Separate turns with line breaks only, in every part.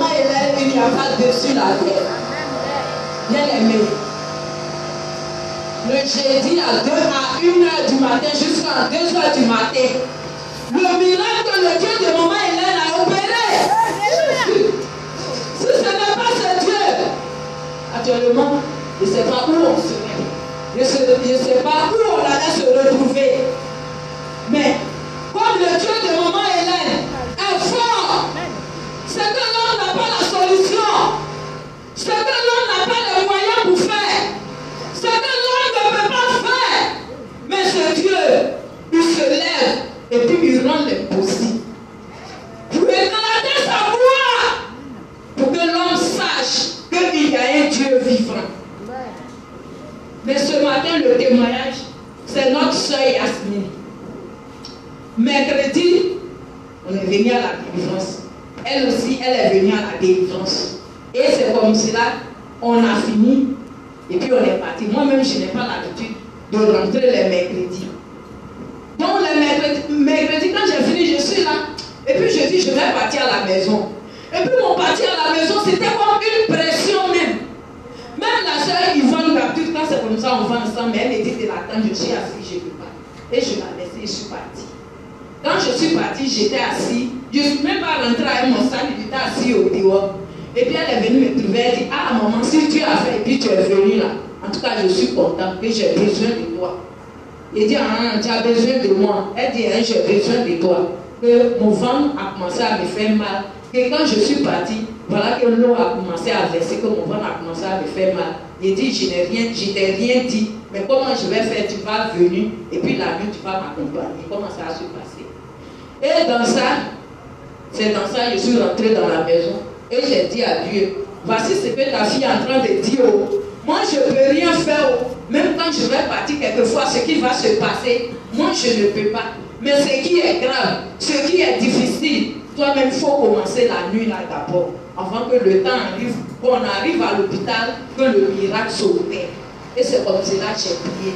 maman Hélène, il n'y a pas dessus la terre. Bien aimé. Le jeudi à 1h du matin jusqu'à 2h du matin, le miracle que le Dieu de maman Hélène a opéré. Si ce n'est pas ce Dieu, actuellement, je ne sais pas où on serait. Je ne sais pas où on allait se retrouver. Mais comme le Dieu de maman Hélène est fort, c'est que l'homme n'a pas la solution. C'est que l'homme n'a pas les moyens pour faire. C'est que l'homme ne peut pas faire. Mais ce Dieu, il se lève et puis il rend l'impossible. Pour éclater sa voix. Pour que l'homme sache qu'il y a un Dieu vivant. Mais ce matin, le témoignage, c'est notre soeur Yasmine. Mercredi, on est venu à la délivrance. Elle aussi, elle est venue à la délivrance. Et c'est comme cela, on a fini. Et puis on est parti. Moi-même, je n'ai pas l'habitude de rentrer les mercredis. Donc les mercredis, quand j'ai fini, je suis là. Et puis je dis, je vais partir à la maison. Et puis mon partir à la maison, c'était comme une pression même. Même la soeur Yvonne Capture, quand c'est comme ça, on va ensemble, mais elle me dit de l'attendre, je suis assise, je ne peux pas. Et je l'ai laissée, je suis partie. Quand je suis partie, j'étais assise. Je ne suis même pas rentrée avec mon sac, j'étais assise au dehors. Et puis elle est venue me trouver, elle dit, ah maman, si tu as fait, et puis tu es venue là. En tout cas, je suis contente, que j'ai besoin de toi. Il dit, ah, tu as besoin de moi. Elle dit, hein, j'ai besoin de toi. Que mon ventre a commencé à me faire mal. Et quand je suis partie, voilà que l'eau a commencé à verser, que mon ventre a commencé à me faire mal. Il dit, je t'ai rien dit. Mais comment je vais faire? Tu vas venir et puis la nuit, tu vas m'accompagner. Comment ça va se passer? Et dans ça, c'est dans ça que je suis rentrée dans la maison. Et j'ai dit à Dieu, voici ce que ta fille est en train de dire. Moi, je ne peux rien faire. Même quand je vais partir quelquefois, ce qui va se passer, moi, je ne peux pas. Mais ce qui est grave, ce qui est difficile, toi-même, il faut commencer la nuit là d'abord. Avant que le temps arrive, qu'on arrive à l'hôpital, que le miracle s'opère. Et c'est comme cela que j'ai prié.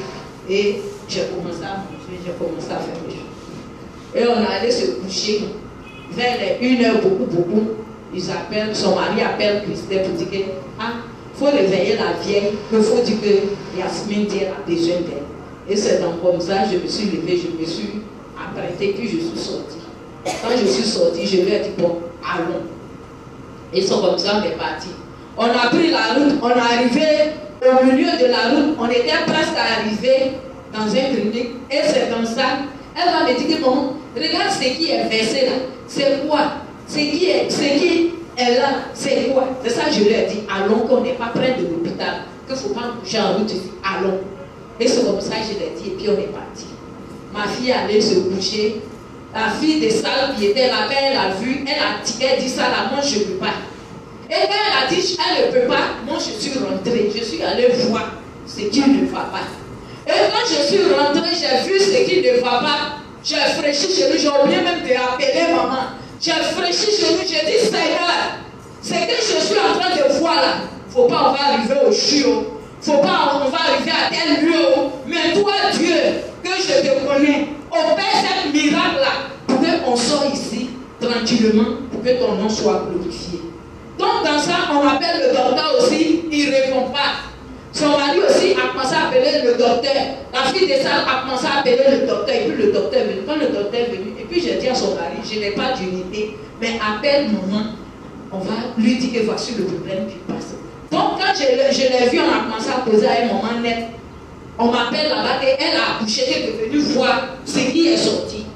Et j'ai commencé à manger, j'ai commencé à faire les choses. Et on allait se coucher. Vers les 1h, beaucoup. Ils appellent, son mari appelle Christelle pour dire que, faut réveiller la vieille, il faut dire que Yasmine dit a besoin d'elle. Et c'est donc comme ça, je me suis levée, je me suis apprêtée, puis je suis sortie. Quand je suis sortie, je lui ai dit, bon, allons. Et c'est comme ça, on est parti. On a pris la route, on est arrivé au milieu de la route, on était presque arrivé dans un clinique, et c'est comme ça, elle va me dire que, bon, regarde ce qui est versé là, c'est quoi? Ce qui est là, c'est quoi? C'est ça que je lui ai dit, allons, qu'on n'est pas près de l'hôpital, qu'il ne faut pas bouger en route, allons. Et c'est comme ça que je l'ai dit, et puis on est parti. Ma fille allait se coucher. La fille des salles qui était là, elle a vu, elle a dit ça là, moi je ne peux pas. Et quand elle a dit, elle ne peut pas, moi je suis rentrée, je suis allée voir ce qui ne va pas. Et quand je suis rentrée, j'ai vu ce qui ne va pas. J'ai fraîchi chez lui, j'ai oublié même de appeler maman. J'ai fraîchi chez lui, j'ai dit, Seigneur, ce que je suis en train de voir là, il ne faut pas, on va arriver au chiot. Il ne faut pas, on va arriver à tel lieu. Mais toi, Dieu, que je te connais, opère ce miracle-là pour qu'on sorte ici tranquillement, pour que ton nom soit glorifié. Donc dans ça, on appelle le docteur aussi, il ne répond pas. Son mari aussi a commencé à appeler le docteur. La fille des salles a commencé à appeler le docteur. Et puis le docteur est venu. Quand le docteur est venu, et puis j'ai dit à son mari, je n'ai pas d'unité, mais appelle maman. On va lui dire que voici le problème qui passe. Donc quand je l'ai vu, on a commencé à poser à un moment net. On m'appelle là-bas qu'elle a accouché, qu'elle est venue voir ce qui est sorti.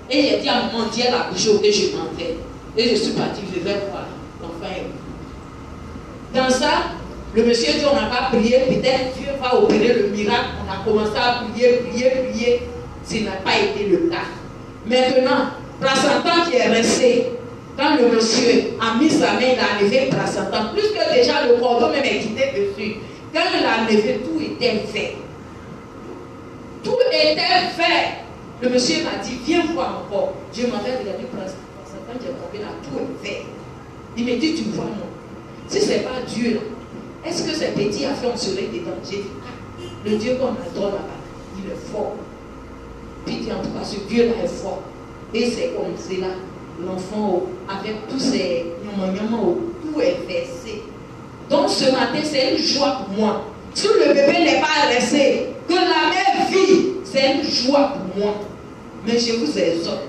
Et j'ai dit à maman, dis elle a accouché, ok, je m'en vais. Et je suis partie, je vais voir l'enfant. Dans ça, le monsieur dit, on n'a pas prié, peut-être Dieu va opérer le miracle. On a commencé à prier. Ce n'a pas été le cas. Maintenant, placenta qui est resté, quand le monsieur a mis sa main, il a enlevé le placenta, plus que déjà le cordon même est quitté dessus. Quand il a enlevé, tout était fait. Tout était fait. Le monsieur m'a dit, viens voir encore. Je m'avais regardé le placenta, j'ai compris là, tout est fait. Il me dit, tu vois non. Si ce n'est pas Dieu là, est-ce que ces petits affaires on serait dedans? J'ai dit, le Dieu qu'on adore là-bas, il est fort. Puis en tout cas, ce Dieu-là est fort. Et c'est comme cela, l'enfant, avec tous ses tout Donc ce matin, c'est une joie pour moi. Si le bébé n'est pas resté, que la mère vit, c'est une joie pour moi. Mais je vous exhorte,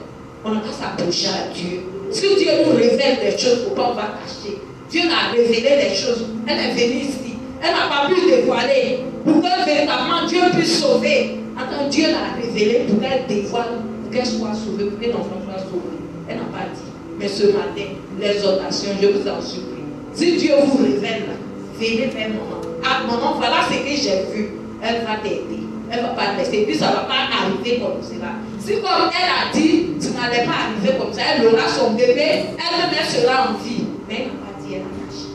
on n'a qu'à s'approcher à Dieu. Si Dieu nous révèle des choses, pourquoi on va cacher? Dieu a révélé les choses. Elle est venue ici. Elle n'a pas pu dévoiler. Pour que véritablement Dieu puisse sauver. Attends, Dieu l'a révélé pour qu'elle dévoile, pour qu'elle soit sauvée, pour que l'enfant soit sauvé. Elle n'a pas dit. Mais ce matin, l'exhortation, je vous en supplie. Si Dieu vous révèle, venez vers maman. Ah, maman, voilà ce que j'ai vu. Elle va t'aider. Elle ne va pas te laisser. Puis ça ne va pas arriver comme cela. Si comme elle a dit, tu n'allais pas arriver comme ça, elle aura son bébé, elle sera en vie. Mais elle n'a pas dit, elle a caché.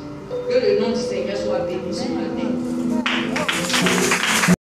Que le nom du Seigneur soit béni ce matin.